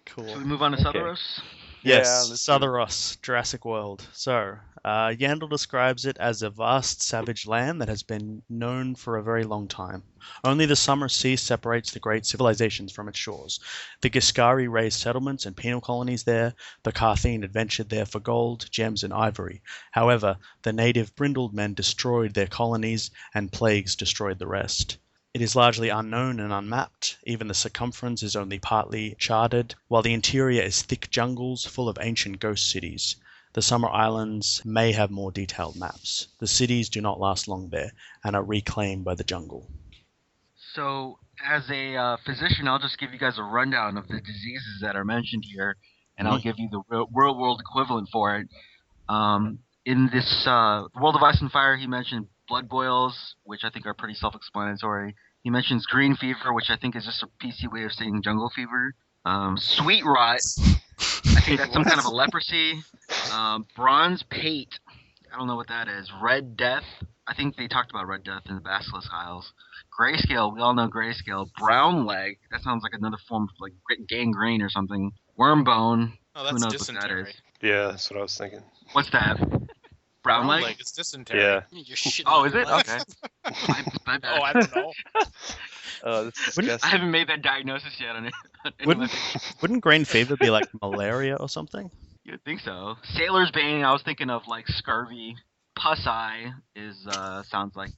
Cool. Should we move on to Sothoryos? Yes, let's do it. Sothoryos, Jurassic World. So, Yandel describes it as a vast savage land that has been known for a very long time. Only the summer sea separates the great civilizations from its shores. The Giscari raised settlements and penal colonies there. The Carthene adventured there for gold, gems, and ivory. However, the native Brindled Men destroyed their colonies, and plagues destroyed the rest. It is largely unknown and unmapped. Even the circumference is only partly charted, while the interior is thick jungles full of ancient ghost cities. The summer islands may have more detailed maps. The cities do not last long there and are reclaimed by the jungle. So, as a physician, I'll just give you guys a rundown of the diseases that are mentioned here, and I'll give you the real-world equivalent for it. In this World of Ice and Fire, he mentioned blood boils, which I think are pretty self-explanatory. He mentions green fever, which I think is just a PC way of saying jungle fever. Sweet rot, I think that's some kind of a leprosy. Bronze pate, I don't know what that is. Red death, I think they talked about red death in the Basilisk Isles. Grayscale, we all know grayscale. Brown leg, that sounds like another form of like gangrene or something. Worm bone, Oh, who that's knows dysentery. what that is. Yeah, that's what I was thinking. What's that? Brown leg? Leg is dysentery. Yeah. You're shitting Oh, on is your it? legs. Okay. My bad. Oh, I don't know. Oh, that's I disgusting. haven't made that diagnosis yet on it. Wouldn't grain fever be like malaria or something? You'd think so. Sailor's Bane, I was thinking of like scurvy. Pus eye is sounds like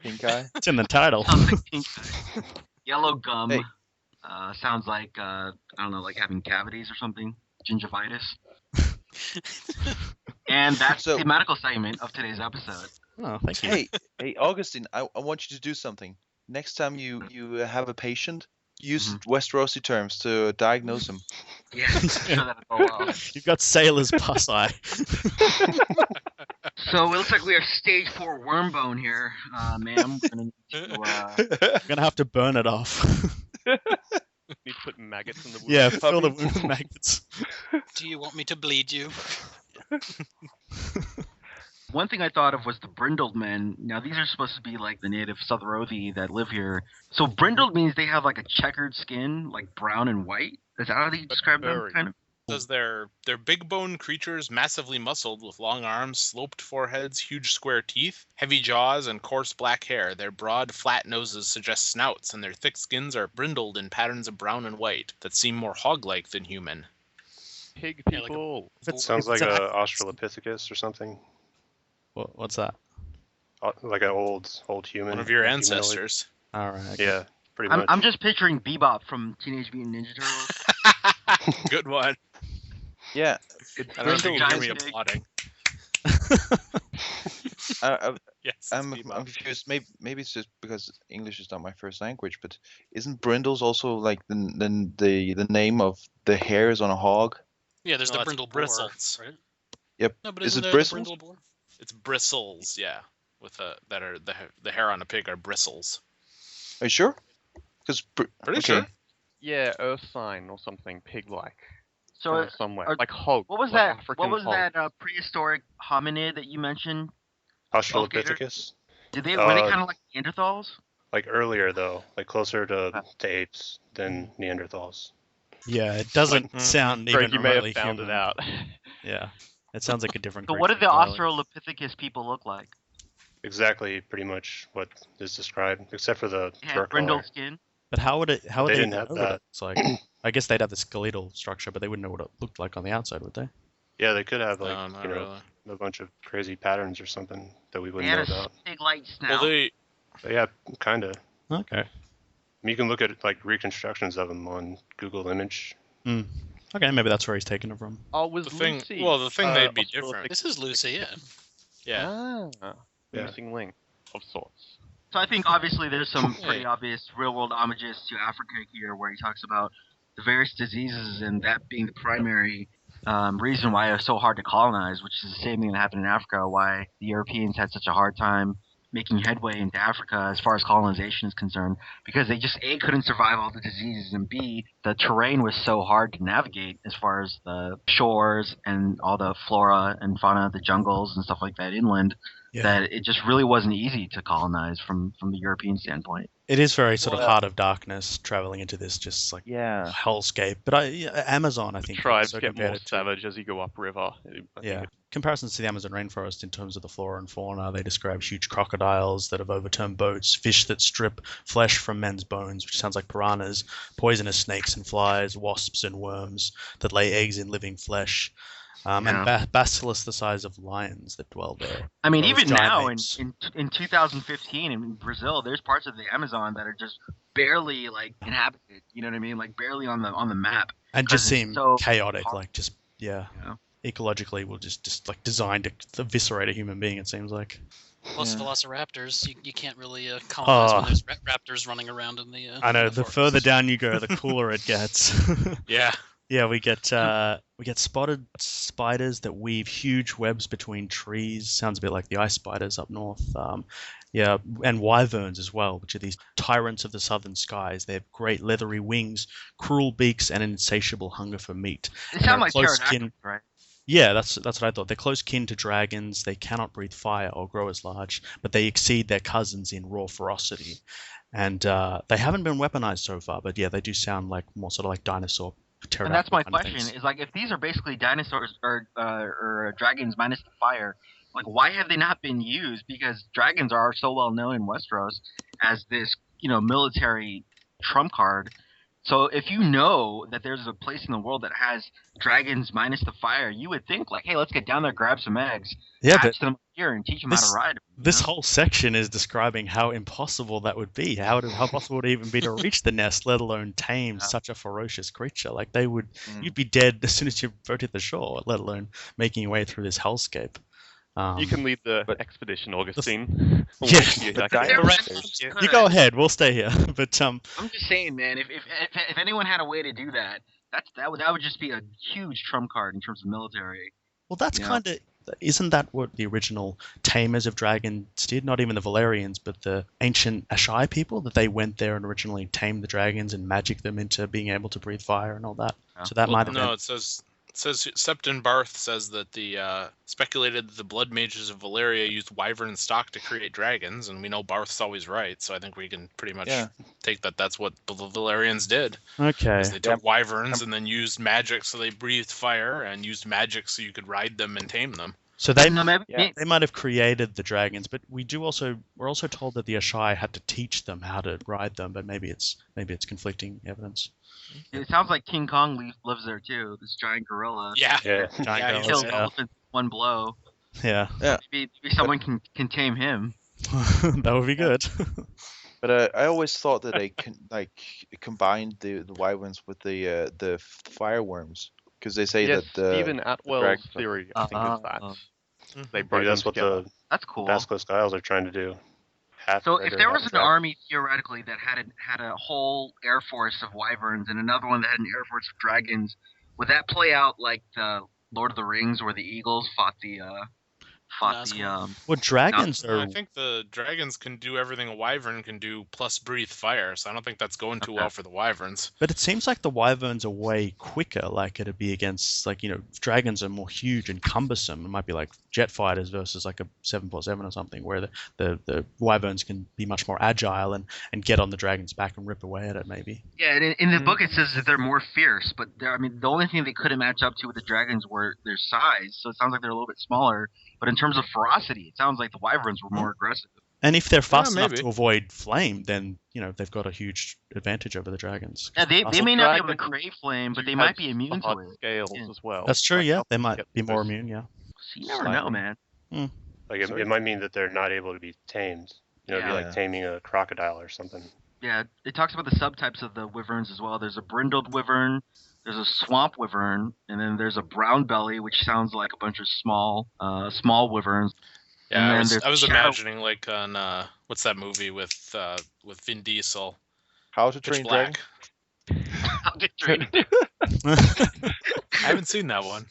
Pink eye. It's in the title. sounds like pink eye. Yellow gum Hey. sounds like I don't know, like having cavities or something. Gingivitis. And that's So- the medical segment of today's episode. Oh, thank you. Hey, Augustine, I want you to do something. Next time you have a patient, use Westerosi terms to diagnose him. Yeah, I'm sure that'll go well. You've got sailor's pus eye. So it looks like we are stage 4 worm bone here, ma'am. We're gonna need to, You're gonna have to burn it off. Need to put maggots in the wound. Yeah, fill the wound with maggots. Do you want me to bleed you? One thing I thought of was the Brindled Men. Now, these are supposed to be like the native Sothoryos that live here. So brindled means they have like a checkered skin, like brown and white. Is that how they describe them? Very. Kind of. Says they're big bone creatures, massively muscled, with long arms, sloped foreheads, huge square teeth, heavy jaws, and coarse black hair. Their broad, flat noses suggest snouts, and their thick skins are brindled in patterns of brown and white that seem more hog-like than human. Pig Yeah, like a- people. Sounds If like it's a an- Australopithecus or something. What's that? Like an old human. One of your like humanoid. All ancestors. right. Okay. Yeah, pretty much. I'm just picturing Bebop from Teenage Mutant Ninja Turtles. Good one. Yeah. I don't think you hear me Giant pig. applauding. Yes. I'm Bebop. confused. Maybe it's just because English is not my first language, but isn't brindles also like the name of the hairs on a hog? Yeah, there's No, the that's brindle bristles. boar, right? Yep. No, but Is isn't it there bristles? the brindle boar? It's bristles, yeah. With that are the hair on a pig are bristles. Are you sure? Because Pretty sure. Yeah, earth sign or something pig-like. So somewhere. are- Like hog. what was like that? African What was hog. that prehistoric hominid that you mentioned? Australopithecus. Were they kind of like Neanderthals? Like earlier though, like closer to apes than Neanderthals. Yeah, it doesn't sound even Greg, you may have remotely found human. it out. Yeah, it sounds like a different. So what did creature the entirely. Australopithecus people look like? Exactly, pretty much what is described, except for the They had dark brindled color. skin. But how would it? How would They they didn't know have what that. it looks like? I guess they'd have the skeletal structure, but they wouldn't know what it looked like on the outside, would they? Yeah, they could have No, like not really. a bunch of crazy patterns or something that we They wouldn't had know a about. pig-like snout. Well, they But yeah, kind of. Okay. You can look at like reconstructions of them on Google Image. Okay, maybe that's where he's taking it from. Oh, was the thing. Lucy? Well, the thing they'd be Australopithecus? different. This is Lucy, yeah. Yeah. Ah, Yeah. missing link of sorts. So I think obviously there's some Yeah. pretty obvious real-world homages to Africa here, where he talks about the various diseases and that being the primary reason why it was so hard to colonize, which is the same thing that happened in Africa, why the Europeans had such a hard time making headway into Africa as far as colonization is concerned, because they just, A, couldn't survive all the diseases, and B, the terrain was so hard to navigate as far as the shores and all the flora and fauna, the jungles and stuff like that inland. Yeah. that it just really wasn't easy to colonize from the European standpoint. It is very sort of Well, heart of darkness traveling into this just like Yeah. hellscape. But Amazon, I think, Tribes also get more compared it to, savage as you go upriver. I think yeah, comparisons to the Amazon rainforest in terms of the flora and fauna. They describe huge crocodiles that have overturned boats, fish that strip flesh from men's bones, which sounds like piranhas, poisonous snakes and flies, wasps and worms that lay eggs in living flesh. And basilisks the size of lions that dwell there. I mean, Those even giant now apes. in 2015 in Brazil, there's parts of the Amazon that are just barely like inhabited. You know what I mean? Like barely on the map. And just 'cause it's seem so chaotic, hard. like just Yeah. ecologically, we're just like designed to eviscerate a human being. It seems like. Plus Yeah. velociraptors, you can't really colonize Oh. when there's raptors running around in the. I know. in The forest. further down you go, the cooler it gets. Yeah. Yeah, we get spotted spiders that weave huge webs between trees. Sounds a bit like the ice spiders up north. Yeah, and wyverns as well, which are these tyrants of the southern skies. They have great leathery wings, cruel beaks, and an insatiable hunger for meat. They They're sound like close pterodactyls, kin. right? Yeah, that's what I thought. They're close kin to dragons. They cannot breathe fire or grow as large, but they exceed their cousins in raw ferocity. And they haven't been weaponized so far, but yeah, they do sound like more sort of like dinosaur pterodactyl. And that's my kind of question: things. is like if these are basically dinosaurs or dragons minus the fire, like why have they not been used? Because dragons are so well known in Westeros as this military trump card. So if you know that there's a place in the world that has dragons minus the fire, you would think like, hey, let's get down there, grab some eggs, Yeah, but hatch them here, and teach them how to ride. this whole section is describing how impossible that would be. How possible would it even be to reach the nest, let alone tame such a ferocious creature? Like they would, you'd be dead as soon as you boat hit the shore, let alone making your way through this hellscape. You can lead the but- expedition, Augustine. Yeah, but you go ahead. We'll stay here. But I'm just saying, man. If anyone had a way to do that, that would just be a huge trump card in terms of military. well, that's Yeah. kind of. Isn't that what the original tamers of dragons did? Not even the Valerians, but the ancient Ashai people, that they went there and originally tamed the dragons and magicked them into being able to breathe fire and all that. Yeah. So that might have No, been. it says Septon Barth says that the speculated the blood mages of Valeria used wyvern stock to create dragons, and we know Barth's always right, so I think we can pretty much take that that's what the Valerians did. Okay. Is they took wyverns and then used magic so they breathed fire, and used magic so you could ride them and tame them. So they Maybe, might have created the dragons, but we're also told that the Ashai had to teach them how to ride them, but maybe it's conflicting evidence. it sounds like King Kong lives there too. This giant gorilla. Yeah. Yeah. Giant Yeah, gorillas, Kills yeah. elephants with one blow. Yeah. Maybe someone can tame him. That would be good. But I always thought that they combined the wyverns with the fireworms, because they say Yes, that Stephen Atwell's dragons- theory, I think, is that. They Maybe brought that's them what together. the That's cool. Basilisk Isles are trying to do. Half So if murder, there half was an drag. army theoretically that had a whole air force of wyverns and another one that had an air force of dragons, would that play out like the Lord of the Rings, where the eagles fought the Well, dragons are. I think the dragons can do everything a wyvern can do, plus breathe fire. So I don't think that's going too well for the wyverns. But it seems like the wyverns are way quicker. Like it'd be against, like, dragons are more huge and cumbersome. It might be like jet fighters versus like a 747 or something, where the wyverns can be much more agile and get on the dragon's back and rip away at it. Maybe. Yeah, and in the book it says that they're more fierce, but the only thing they couldn't match up to with the dragons were their size. So it sounds like they're a little bit smaller. But in terms of ferocity, it sounds like the wyverns were more aggressive. And if they're fast enough maybe. to avoid flame, then they've got a huge advantage over the dragons. Yeah, they Fast- may not be able to dragons crave flame, but they do might have be immune to hard it. Scales Yeah. as well. That's true. That Yeah, helps they them might get be more those- immune. Yeah. So you never know, man. Like it might mean that they're not able to be tamed. It'd be Yeah. like taming a crocodile or something. Yeah, it talks about the subtypes of the wyverns as well. There's a brindled wyvern, there's a swamp wyvern, and then there's a brown belly, which sounds like a bunch of small wyverns. Yeah, And I then was, there's I was shadow- imagining like on what's that movie with Vin Diesel? How to Pitch Train Black. Dragon. I haven't seen that one.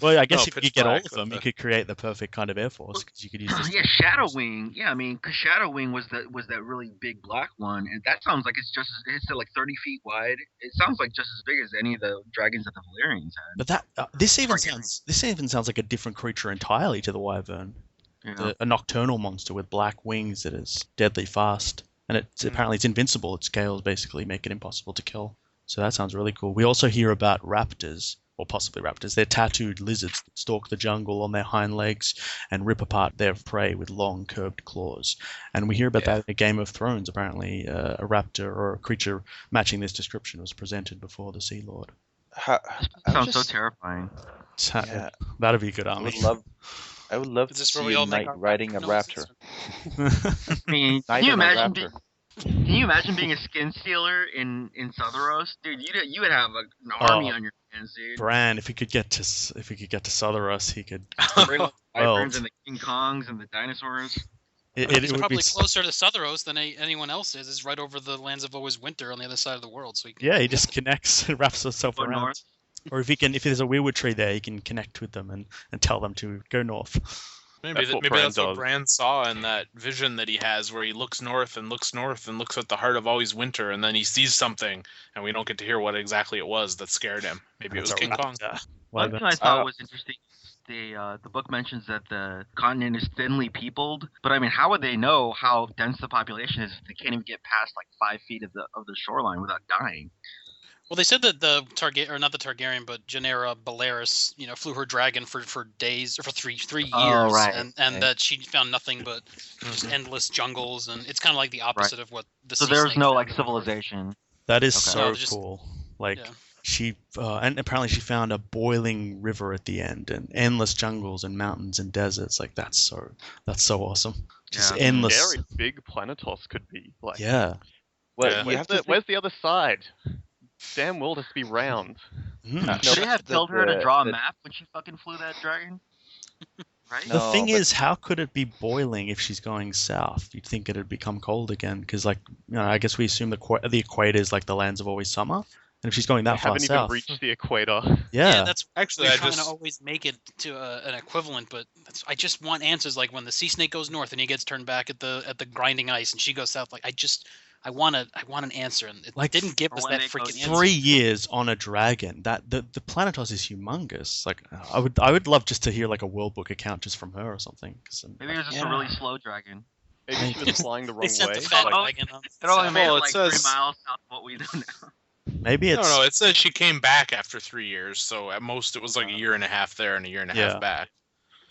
Well, I guess Oh, if you Pitch get all Black of with them, the- you could create the perfect kind of air force, because you could use this. Yeah, Shadowwing. Yeah, I mean, because Shadowwing was that really big black one, and that sounds like it's like 30 feet wide. It sounds like just as big as any of the dragons that the Valerians had. But this even Targaryen. sounds like a different creature entirely to the wyvern. a nocturnal monster with black wings that is deadly fast. And apparently it's invincible. Its scales basically make it impossible to kill. So that sounds really cool. We also hear about raptors, or possibly raptors. They're tattooed lizards that stalk the jungle on their hind legs and rip apart their prey with long, curved claws. And we hear about that in Game of Thrones. Apparently, a raptor or a creature matching this description was presented before the Sea Lord. Sounds so terrifying. Yeah. That'd be a good army. I would love to see a knight riding a raptor. I mean, can you imagine being a skin stealer in Sothoryos? Dude, you would have an army on your hands, dude. Bran, if he could get to Sothoryos, he could. Bring the Wyverns and the King Kongs and the dinosaurs. It's probably closer to Sothoryos than anyone else is. It's right over the lands of always winter on the other side of the world. So he just connects and wraps himself around. North. Or if there's a weirwood tree there, he can connect with them and tell them to go north. Maybe that's what Bran saw in that vision that he has, where he looks north and looks north and looks at the heart of always winter, and then he sees something, and we don't get to hear what exactly it was that scared him. Maybe it was King Kong. One thing I thought was interesting. The book mentions that the continent is thinly peopled, but I mean, how would they know how dense the population is if they can't even get past like 5 feet of the shoreline without dying? Well, they said that the not the Targaryen, but Rhaenyra Belaris, flew her dragon for days or for three years, and that she found nothing but just endless jungles, and it's kind of like the opposite of what the. So there's no like civilization. That is so cool. She and apparently she found a boiling river at the end, and endless jungles and mountains and deserts. Like that's so awesome. Just endless. Very big Planetos could be like. Yeah. Well, where's the other side? Damn world has to be round. Should they have told her to draw a map when she fucking flew that dragon? Right? The thing is, how could it be boiling if she's going south? You'd think it'd become cold again, because I guess we assume the equator is like the lands of always summer, and if she's going that far south, haven't even reached the equator. Yeah, that's actually I'm trying to always make it to an equivalent, but I just want answers like when the sea snake goes north and he gets turned back at the grinding ice, and she goes south. Like I want an answer, and it didn't give us that freaking answer. 3 years on a dragon. That the Planetos is humongous. Like I would love just to hear like a World Book account just from her or something. Maybe it was just a really slow dragon. Maybe she was flying the wrong way. It only made like 3 miles south of what we know now. Maybe it's... No, it says she came back after 3 years, so at most it was like a year and a half there and a year and a half back.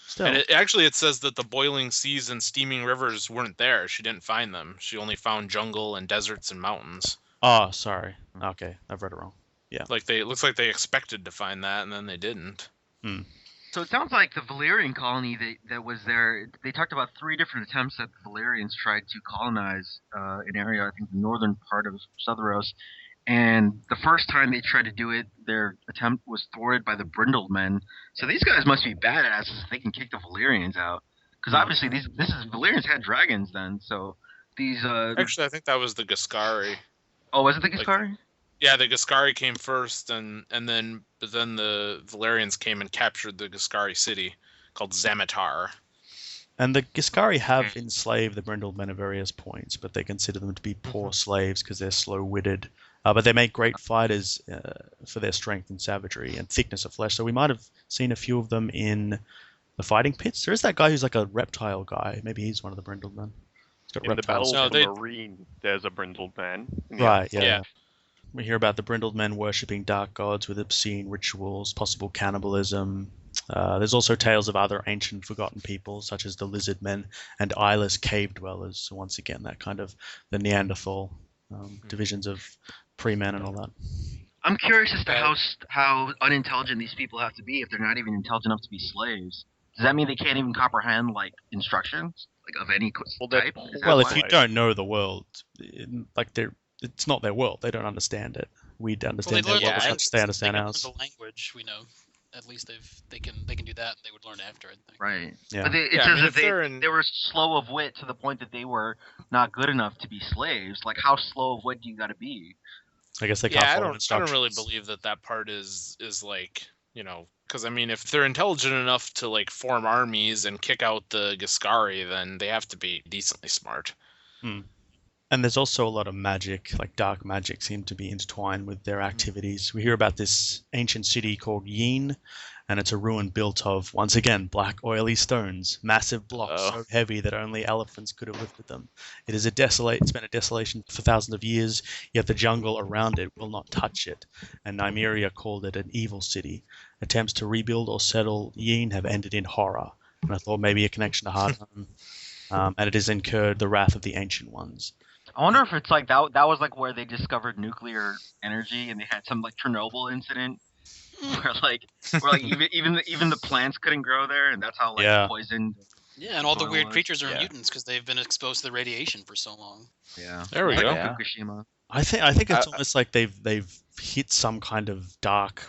Still. And it says that the boiling seas and steaming rivers weren't there. She didn't find them. She only found jungle and deserts and mountains. Oh, sorry. Okay, I've read it wrong. Yeah. It looks like they expected to find that, and then they didn't. So it sounds like the Valyrian colony that was there, they talked about 3 different attempts that the Valyrians tried to colonize an area, I think the northern part of Sothoryos. And the first time they tried to do it, their attempt was thwarted by the Brindled Men. So these guys must be badasses if they can kick the Valyrians out. Because obviously Valyrians had dragons then. So these... Actually, I think that was the Giscari. Oh, was it the Giscari? Yeah, the Giscari came first, but then the Valyrians came and captured the Giscari city called Zamatar. And the Giscari have enslaved the Brindled Men at various points, but they consider them to be poor slaves because they're slow-witted. But they make great fighters for their strength and savagery and thickness of flesh. So we might have seen a few of them in the fighting pits. There is that guy who's like a reptile guy. Maybe he's one of the Brindled Men. He's got in reptiles. the Battle of the Marine, there's a Brindled Man. Right, yeah. We hear about the Brindled Men worshipping dark gods with obscene rituals, possible cannibalism. There's also tales of other ancient forgotten people, such as the Lizard Men and eyeless cave dwellers. So once again, that kind of the Neanderthal divisions of pre-men and all that. I'm curious as to how unintelligent these people have to be if they're not even intelligent enough to be slaves. Does that mean they can't even comprehend like instructions, like of any type? Well, if you don't know the world, it's not their world. They don't understand it. We understand their world. They understand ours. The language, we know. At least they can do that, and they would learn after, I think. Right. Yeah. But it says that they were slow of wit to the point that they were not good enough to be slaves. Like, how slow of wit do you got to be? I guess they can't follow instructions. I don't really believe that part is like, because I mean, if they're intelligent enough to like form armies and kick out the Giscari, then they have to be decently smart. And there's also a lot of magic, like dark magic, seem to be intertwined with their activities. We hear about this ancient city called Yin, and it's a ruin built of, once again, black oily stones, massive blocks so heavy that only elephants could have lifted them. It's been a desolation for thousands of years, yet the jungle around it will not touch it, and Nymeria called it an evil city. Attempts to rebuild or settle Yin have ended in horror, and I thought maybe a connection to Hardhome, and it has incurred the wrath of the Ancient Ones. I wonder if it's like that was like where they discovered nuclear energy and they had some like Chernobyl incident where even the plants couldn't grow there, and that's how poisoned. Yeah, and all the weird creatures are mutants because they've been exposed to the radiation for so long. Yeah, there we go. Fukushima. I think it's almost like they've hit some kind of dark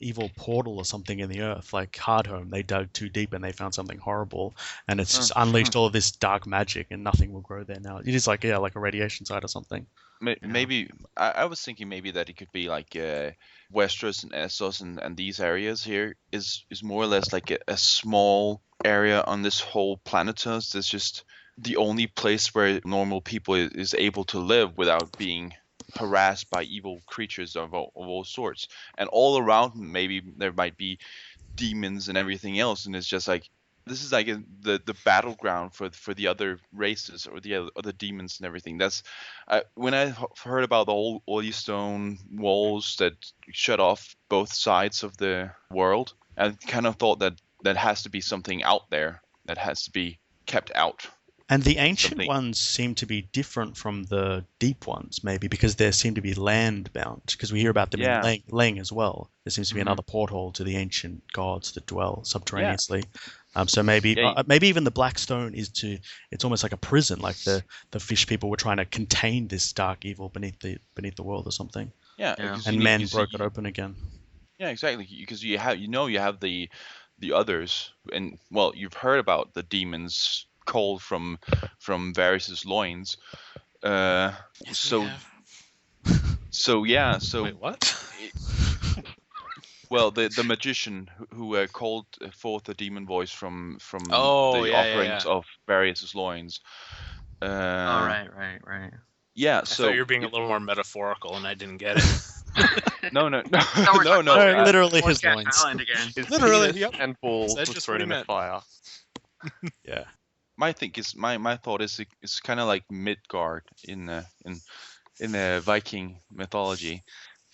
evil portal or something in the earth, like Hardhome. They dug too deep and they found something horrible, and it's just unleashed all of this dark magic, and nothing will grow there now. It is like a radiation site or something. Maybe I was thinking maybe that it could be like Westeros and Essos and these areas here is more or less like a small area on this whole planet. It's just the only place where normal people is able to live without being harassed by evil creatures of all sorts, and all around maybe there might be demons and everything else, and it's just like this is like the battleground for the other races or the other demons and everything. That's when I heard about the old oily stone walls that shut off both sides of the world, I kind of thought that has to be something out there that has to be kept out. And the ancient ones seem to be different from the deep ones, maybe, because they seem to be land-bound, because we hear about them in Leng as well. There seems to be another porthole to the ancient gods that dwell subterraneously. So maybe even the black stone it's almost like a prison, like the fish people were trying to contain this dark evil beneath the world or something. Yeah. And men broke it open again. Yeah, exactly, because you have the others, and well, you've heard about the demons cold from Varys' loins. So wait, what? Well, the magician who called forth the demon voice from the offerings of Varys' loins. Right. Yeah, I thought you were being a little more metaphorical, and I didn't get it. No. Literally his loins. Literally, yep. And balls was just thrown in the fire. Yeah. My thought is kind of like Midgard in the Viking mythology,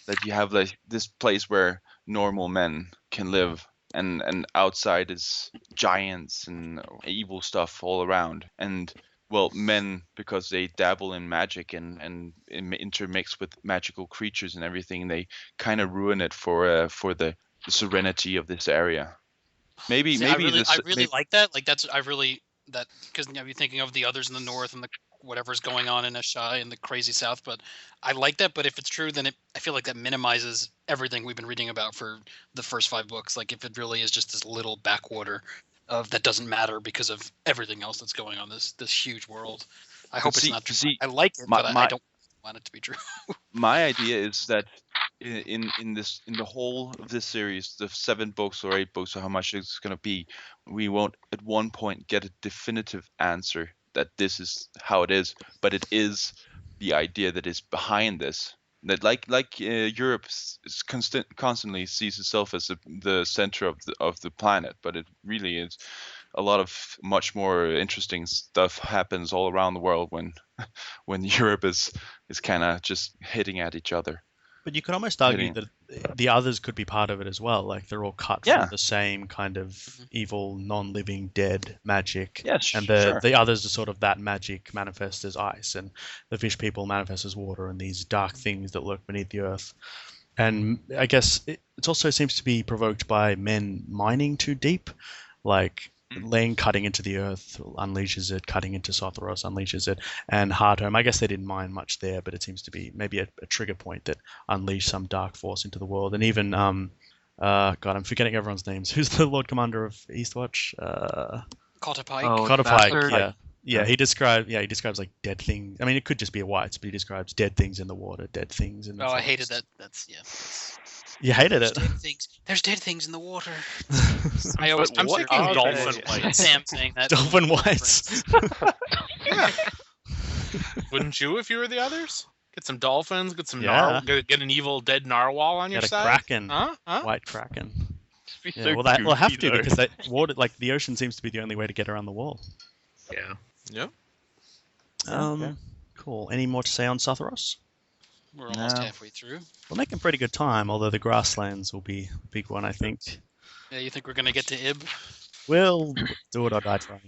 that you have like this place where normal men can live, and outside is giants and evil stuff all around, and well, men, because they dabble in magic and intermix with magical creatures and everything, they kind of ruin it for the serenity of this area. I really like that. Like because you're thinking of the others in the north and the whatever's going on in Ashai and the crazy south, but I like that. But if it's true, then I feel like that minimizes everything we've been reading about for the first 5 books. Like if it really is just this little backwater of that doesn't matter because of everything else that's going on this huge world. I hope it's not true. I like it, but I don't want it to be true. My idea is that in the whole of this series, the 7 books or 8 books, or how much it's going to be, we won't at one point get a definitive answer that this is how it is, but it is the idea that is behind this. That like Europe constantly sees itself as the center of the planet, but it really is a lot of much more interesting stuff happens all around the world when Europe is kind of just hitting at each other. But you could almost argue that the others could be part of it as well. Like they're all cut from the same kind of evil, non-living, dead magic. Yes, and the others are sort of that magic manifest as ice, and the fish people manifest as water, and these dark things that lurk beneath the earth. And I guess it also seems to be provoked by men mining too deep, like Leng cutting into the earth unleashes it, cutting into Sothoryos unleashes it, and Hardhome, I guess they didn't mine much there, but it seems to be maybe a trigger point that unleashed some dark force into the world. And even God, I'm forgetting everyone's names. Who's the Lord Commander of Eastwatch? Cotter Pike. Cotter Pike, yeah. He describes like dead things. I mean, it could just be a whites, but he describes dead things in the water, dead things in the forest. I hated that. You hated it. There's dead things in the water. I'm thinking dolphin whites. Sam saying that. Dolphin whites. Wouldn't you if you were the others? Get some dolphins, get some get an evil dead narwhal on your side. Kraken. White Kraken. Just be Yeah, so well, we'll have goofy, to though. because that water, like the ocean, seems to be the only way to get around the wall. Yeah. Yep. Cool. Any more to say on Sothoryos? We're almost No. halfway through. We're making pretty good time, although the grasslands will be a big one, I think. Yeah, you think we're gonna get to Ib? We'll do it or die trying.